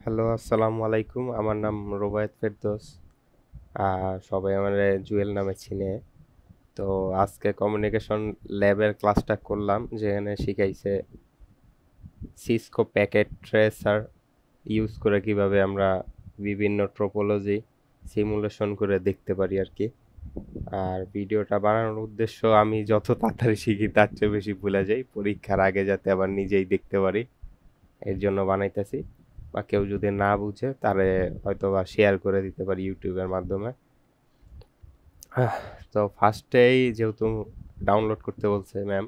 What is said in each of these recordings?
Hello, আসসালামু আলাইকুম। আমার নাম রুবায়েত ফেরদৌস। সবাই আমারে জুয়েল নামে চিনে। তো আজকে কমিউনিকেশন ল্যাবের ক্লাসটা করলাম, যেখানে শিখাইছে সিসকো প্যাকেট ট্রেসার ইউজ করে কিভাবে আমরা বিভিন্ন ট্রোপোলজি সিমুলেশন করে দেখতে পারি আর কি। আর ভিডিওটা বানানোর উদ্দেশ্য, আমি যত তাড়াতাড়ি শিখি তার চেয়ে বেশি ভুলে যাই, পরীক্ষার আগে যাতে আবার নিজেই দেখতে পারি, এর জন্য বানাইতেছি। বা কেউ যদি না বুঝে তারে হয়তো বা শেয়ার করে দিতে পারি ইউটিউবের মাধ্যমে। আহ, তো ফার্স্টেই যেহেতু ডাউনলোড করতে বলছে ম্যাম,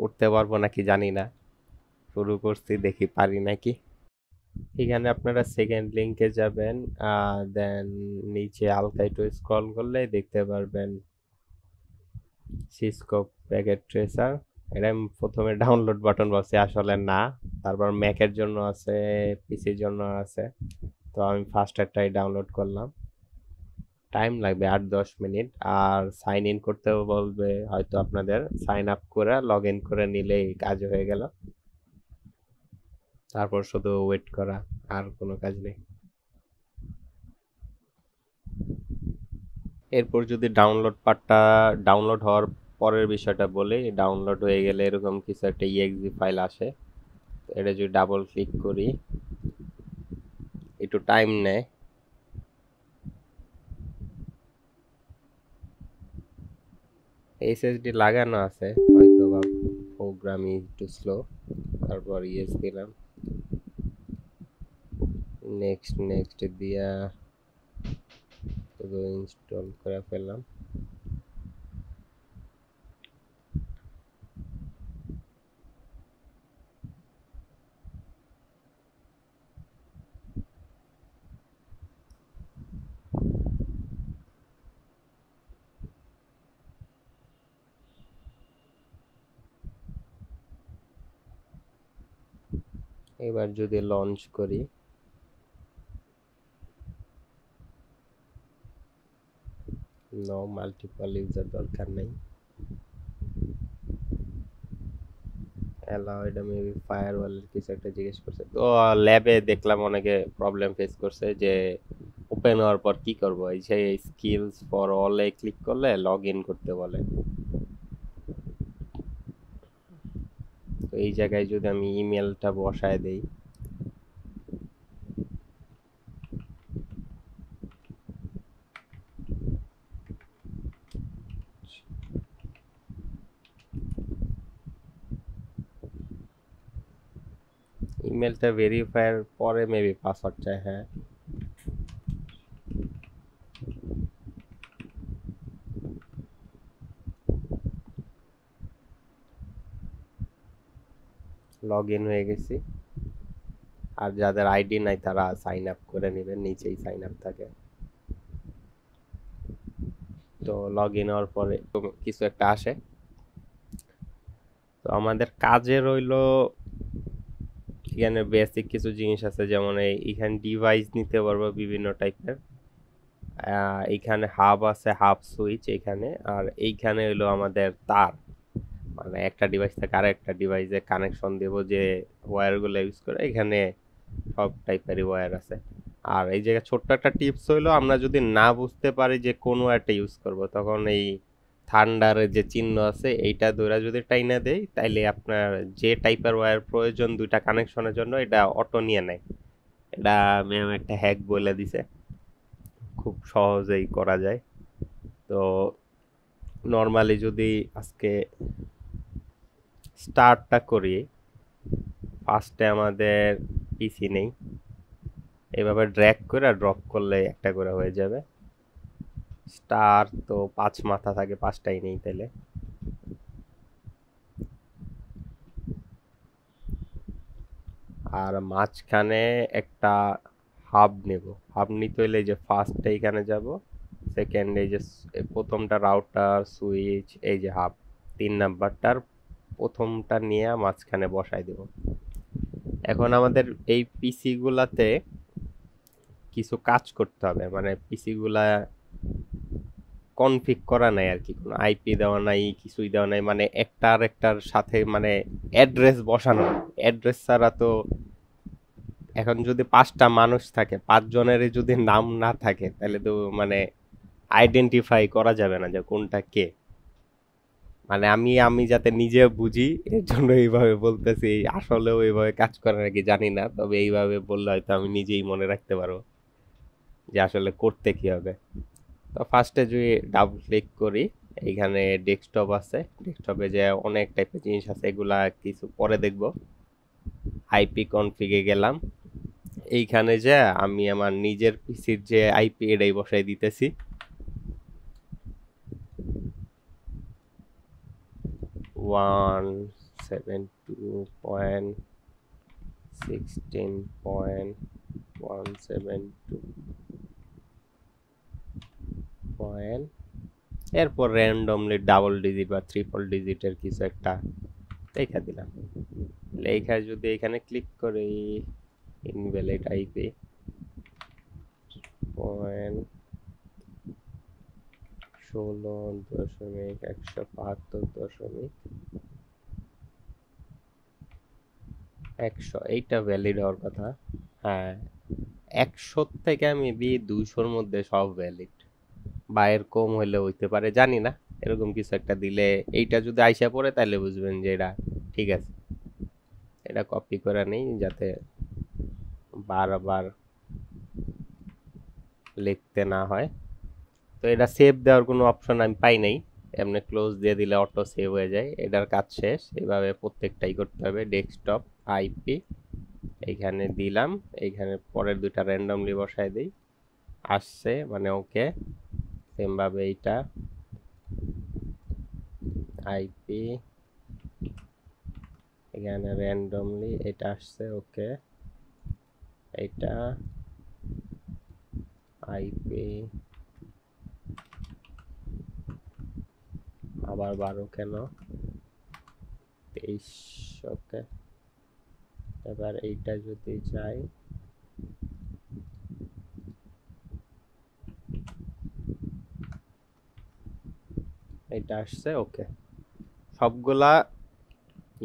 করতে পারবো নাকি জানি না, শুরু করছি, দেখি পারি নাকি। এখানে আপনারা সেকেন্ড লিংকে যাবেন, দেন নিচে হালকা একটু স্ক্রল করলে দেখতে পারবেন সিসকো প্যাকেট ট্রেসার। এটা আমি প্রথমে ডাউনলোড বাটন বসে, আসলে না। তারপর ম্যাকের জন্য আছে, পিসির জন্য আছে। তো আমি ফার্স্ট একটাই ডাউনলোড করলাম। টাইম লাগবে 8-10 মিনিট। আর সাইন ইন করতে বলবে, হয়তো আপনাদের সাইন আপ করে লগ ইন করে নিলেই কাজ হয়ে গেল। তারপর শুধু ওয়েট করা, আর কোনো কাজ নেই। এরপর যদি ডাউনলোড পার্টটা, ডাউনলোড হওয়ার পরের বিষয়টা বলি, ডাউনলোড হয়ে গেলে এরকম কিছু একটা ইএক্সি ফাইল আসে। এটা যদি ডাবল ক্লিক করি, একটু টাইম নেয়। এসএসডি লাগানো আছে, হয়তো বা প্রোগ্রাম একটু স্লো। তারপর ইয়েস দিলাম, নেক্সট নেক্সট দিয়া শুধু ইনস্টল করে ফেললাম। এবার যদি লঞ্চ করি, নো মাল্টিপল ইউজার দরকার নেই। অ্যালাউ, এটা মেবি ফায়ারওয়ালের কিছু একটা জিজ্ঞেস করছে। তো ল্যাবে দেখলাম অনেকে প্রবলেম ফেস করছে যে ওপেন হওয়ার পর কি করব, এই যে স্কিলস ফর অলে ক্লিক করলে লগ ইন করতে বলে। তো এই জায়গায় যদি আমি ইমেলটা বসায় দেই, ইমেলটা ভেরিফায়ার পরে মেবি পাসওয়ার্ড চায়। হ্যাঁ, লগ ইন হয়ে গেছি। আর যাদের আইডি নাই তারা সাইন আপ করে নেবেন, নিচেই সাইন আপ থাকে। তো লগ ইন হওয়ার পরে কিছু একটা আসে। তো আমাদের কাজে রইলো, এখানে বেসিক কিছু জিনিস আছে, যেমন এইখানে ডিভাইস নিতে পারবো বিভিন্ন টাইপের। এইখানে হাব আছে, হাব সুইচ এইখানে। আর এইখানে হলো আমাদের তার, মানে একটা ডিভাইস থেকে আর একটা ডিভাইসে কানেকশন দেব, যে ওয়্যারগুলো ইউজ করে। এখানে সব টাইপেরই ওয়্যার আছে। আর এই জায়গায় ছোট্ট একটা টিপস হইলো, আমরা যদি না বুঝতে পারি যে কোন ওয়্যারটা ইউজ করব, তখন এই থান্ডারের যে চিহ্ন আছে এইটা ধরে যদি টাইনা দেই, তাইলে আপনার যে টাইপের ওয়্যার প্রয়োজন দুইটা কানেকশনের জন্য, এটা অটো নিয়ে নেয়। এটা ম্যাম একটা হ্যাক বলে দিছে, খুব সহজেই করা যায়। তো নর্মালি যদি আজকে স্টার্টটা করি, ফার্স্টে আমাদের পিসি নেই, এভাবে ড্র্যাগ করে ড্রপ করলে একটা করে হয়ে যাবে। স্টার তো 5 মাথা থাকে, 5টাই নেই তাহলে। আর মাঝখানে একটা হাব নেব। হাব নিতে হইলে এই যে ফার্স্ট এইখানে যাব, সেকেন্ড এই যে প্রথমটা রাউটার সুইচ, এই যে হাব, 3 নাম্বারটার প্রথমটা নিয়ে মাঝখানে বসাই দেব। এখন আমাদের এই পিসি গুলাতে কিছু কাজ করতে হবে, মানে পিসি গুলা কনফিগ করা নাই আর কি, কোনো আইপি দেওয়া নাই, কিছুই দেওয়া নাই, মানে একটা আর একটার সাথে মানে অ্যাড্রেস বসানো। অ্যাড্রেস ছাড়া তো এখন যদি 5টা মানুষ থাকে, 5 জনেরই যদি নাম না থাকে তাহলে তো মানে আইডেন্টিফাই করা যাবে না যে কোনটা কে। মানে আমি আমি যাতে নিজে বুঝি এর জন্য এইভাবে বলতেছি। আসলেও এইভাবে কাজ করে নাকি জানি না, তবে এইভাবে বললে হয়তো আমি নিজেই মনে রাখতে পারবো যে আসলে করতে কি হবে। তো ফার্স্টে যদি ডাবল ক্লিক করি, এইখানে ডেস্কটপ আছে, ডেস্কটপে যে অনেক টাইপের জিনিস আছে, এগুলা কিছু পরে দেখব। আইপি কনফিগে গেলাম, এইখানে যে আমি আমার নিজের পিসির যে আইপি এটাই বসাই দিতেছি। 172.16.172. এরপর র্যান্ডমলি ডাবল ডিজিট বা ট্রিপল ডিজিটের কিছু একটা লেখা দিলাম। লেখা যদি এখানে ক্লিক করি, ইনভ্যালিড আইপি 16.172.100, এইটা ভ্যালিড হওয়ার কথা। হ্যাঁ, 100 থেকে আমি দিই 200-র মধ্যে সব ভ্যালিড, বা এর কম হইলে হইতে পারে, জানি না। এরকম কিছু একটা দিলে এইটা যদি আইসা পড়ে তাহলে বুঝবেন যে এটা ঠিক আছে। এটা কপি করে নেই যাতে বারবার লিখতে না হয়। তো এটা সেভ দেওয়ার কোনো অপশন আমি পাই নাই, এমনি ক্লোজ দিয়ে দিলে অটো সেভ হয়ে যায়। এটার কাজ শেষ। এভাবে প্রত্যেকটাই করতে হবে। ডেস্কটপ আইপি এইখানে দিলাম, এইখানে পরের দুইটা র্যান্ডমলি বসাই দিই, আসছে মানে ওকে। সেমভাবে এইটা আইপি, এখানে র্যান্ডমলি এটা আসছে, ওকে। এইটা আইপি আবার 12 কেন, 23, ওকে। এবার এইটা যদি যাই, এটা আসছে, ওকে। সবগুলা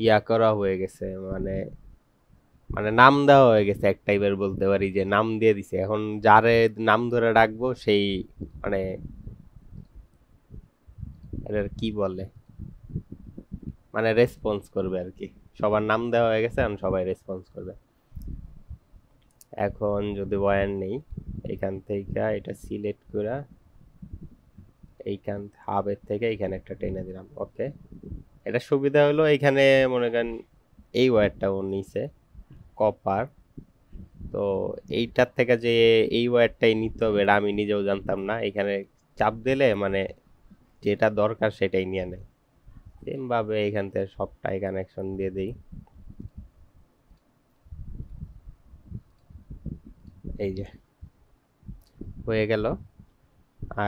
ইয়া করা হয়ে গেছে, মানে মানে নাম দেওয়া হয়ে গেছে, এক টাইপের বলতে পারি যে নাম দিয়ে দিছে। এখন যারে নাম ধরে ডাকবো সেই মানে এটার কি বলে, মানে রেসপন্স করবে আর কি। সবার নাম দেওয়া হয়ে গেছে, এখন সবাই রেসপন্স করবে। এখন যদি ওয়্যার নেই, এখান থেকে এটা সিলেক্ট করে এইখান হাবের থেকে এখানে একটা টেনে দিলাম, ওকে। এটা সুবিধা হলো এইখানে মনে করেন এই ওয়্যারটাও নিচে কপার, তো এইটার থেকে যে এই ওয়্যারটাই নিতে হবে এটা আমি নিজেও জানতাম না। এখানে চাপ দিলে মানে যেটা দরকার সেটাই নিয়ে নেয়। সেম ভাবে এখান থেকে সবটাই কানেকশন দিয়ে দিই, এই যে হয়ে গেল।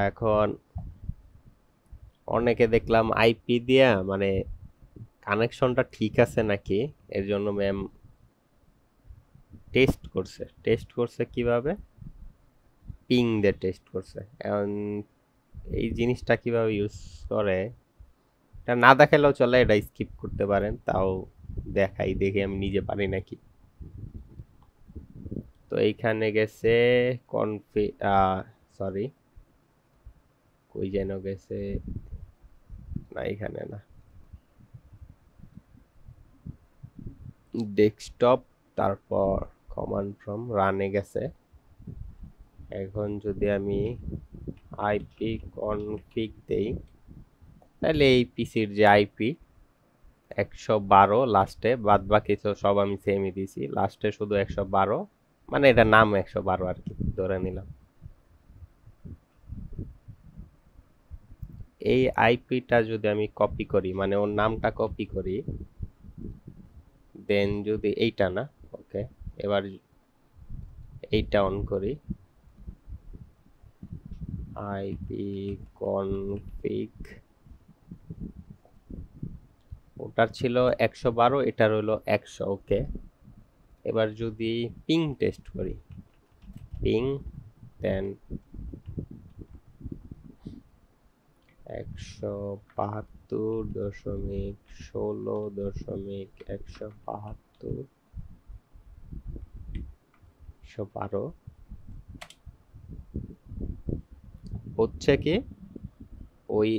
এখন অনেকে দেখলাম আইপি দিয়া মানে কানেকশনটা ঠিক আছে নাকি এর জন্য ম্যাম টেস্ট করছে। টেস্ট করছে কিভাবে, পিং দিয়ে টেস্ট করছে। এখন এই জিনিসটা কিভাবে ইউজ করে এটা না দেখালেও চলে, এটা স্কিপ করতে পারেন, তাও দেখাই, দেখে আমি নিজে পারি নাকি। তো এইখানে গেছে কনফি, সরি কই যেন গেছে, না এখানে না, ডেস্কটপ, তারপর কমান্ড ফ্রম রানে গেছে। এখন যদি আমি আইপি কনফিগ দেই, তাহলে এই পিসির যে আইপি 112 লাস্টে, বাদ বাকি তো সব আমি সেমই দিছি, লাস্টে শুধু 112, মানে এটা নাম 112 আর কি ধরে নিলাম। এই আইপিটা যদি আমি কপি করি, মানে ওর নামটা কপি করি, দেন যদি এইটা না, ওকে, এবার এইটা অন করি, আইপি কনফিগ, ওটার ছিল 112, এটার হলো 100, ওকে। এবার যদি পিং টেস্ট করি, পিং দেন 172.16.172, 112 হচ্ছে কি ওই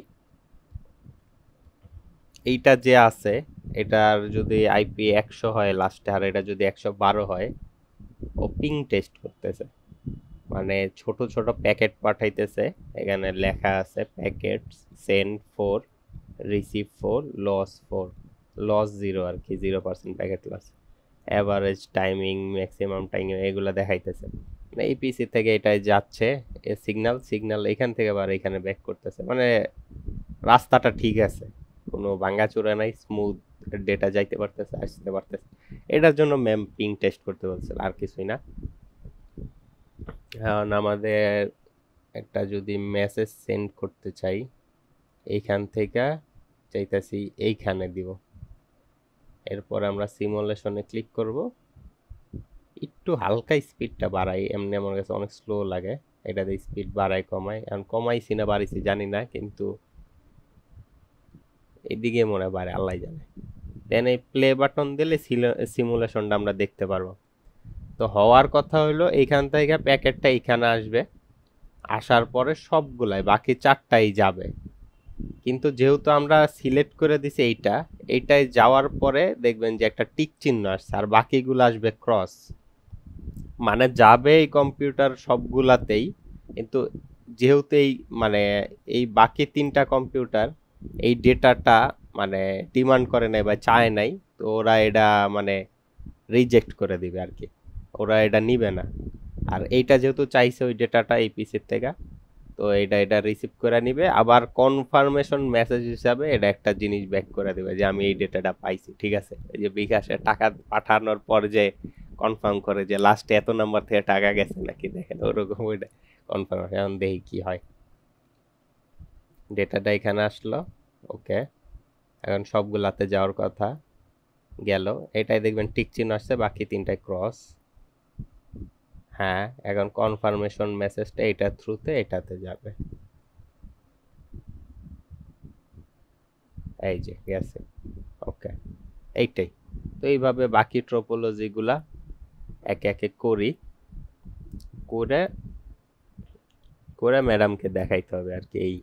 এইটা যে আছে এটার যদি আইপি 100 হয় লাস্টে, আর এটা যদি 112 হয়, ও পিং টেস্ট করতেছে, মানে ছোট ছোট প্যাকেট পাঠাইতেছে। এখানে লেখা আছে packet send 4, receive 4, loss 4, loss 0 আর কি, 0% packet loss, average timing, maximum timing এগুলো দেখাইতেছে। মানে এই পিসি থেকে এটাই যাচ্ছে, এ সিগন্যাল এখান থেকে আবার এখানে ব্যাক করতেছে, মানে রাস্তাটা ঠিক আছে, কোনো ভাঙাচোরা নাই, স্মুথ ডেটা যাইতে পারতেছে, আসতে পারতেছে। এটার জন্য ম্যাম পিং টেস্ট করতে বলছিল, আর কিছুই না। এখন আমাদের একটা যদি মেসেজ সেন্ড করতে চাই, এইখান থেকে চাইতেছি এইখানে দিব, এরপর আমরা সিমুলেশনে ক্লিক করব। একটু হালকা স্পিডটা বাড়াই, এমনি আমার কাছে অনেক স্লো লাগে, এটাতে স্পিড বাড়াই কমাই, এখন কমাইছি না বাড়িছি জানি না, কিন্তু এদিকে মনে হয় বাড়ে, আল্লাহ জানে। দেন এই প্লে বাটন দিলে সিমুলেশনটা আমরা দেখতে পারবো। তো হওয়ার কথা হলো এইখান থেকে প্যাকেটটা এইখানে আসবে, আসার পরে সবগুলাই বাকি 4টাই যাবে, কিন্তু যেহেতু আমরা সিলেক্ট করে দিছি এইটাই যাওয়ার পরে দেখবেন যে একটা টিক চিহ্ন আসছে, আর বাকিগুলো আসবে ক্রস, মানে যাবে এই কম্পিউটার সবগুলাতেই, কিন্তু যেহেতু মানে এই বাকি 3টা কম্পিউটার এই ডেটাটা মানে ডিমান্ড করে নাই বা চায় নাই, তো ওরা এটা মানে রিজেক্ট করে দিবে আর কি, ওরা এটা নিবে না। আর এইটা যেহেতু চাইছে ওই ডেটাটা এই পিসির থেকে, তো এটা রিসিভ করে নিবে, আবার কনফার্মেশন মেসেজ হিসাবে এটা একটা জিনিস ব্যাক করে দিবে যে আমি এই ডেটাটা পাইছি, ঠিক আছে। এই যে বিকাশে টাকা পাঠানোর পর যে কনফার্ম করে যে লাস্টে এত নাম্বার থেকে টাকা গেছে নাকি, দেখেন ওরকম ওইটা কনফার্মেশন। এখন দেখি কি হয়, ডেটাটা এখানে আসলো, ওকে। এখন সবগুলাতে যাওয়ার কথা, গেল, এটাই দেখবেন টিক চিহ্ন আসছে, বাকি 3টায় ক্রস। হ্যাঁ, এখন কনফার্মেশন মেসেজটা এটার থ্রুতে এটাতে যাবে, এই যে গেছে, ওকে। এইটাই। তো এইভাবে বাকি ট্রোপোলজিগুলা একে একে করি, করে করে ম্যাডামকে দেখাইতে হবে আর কি, এই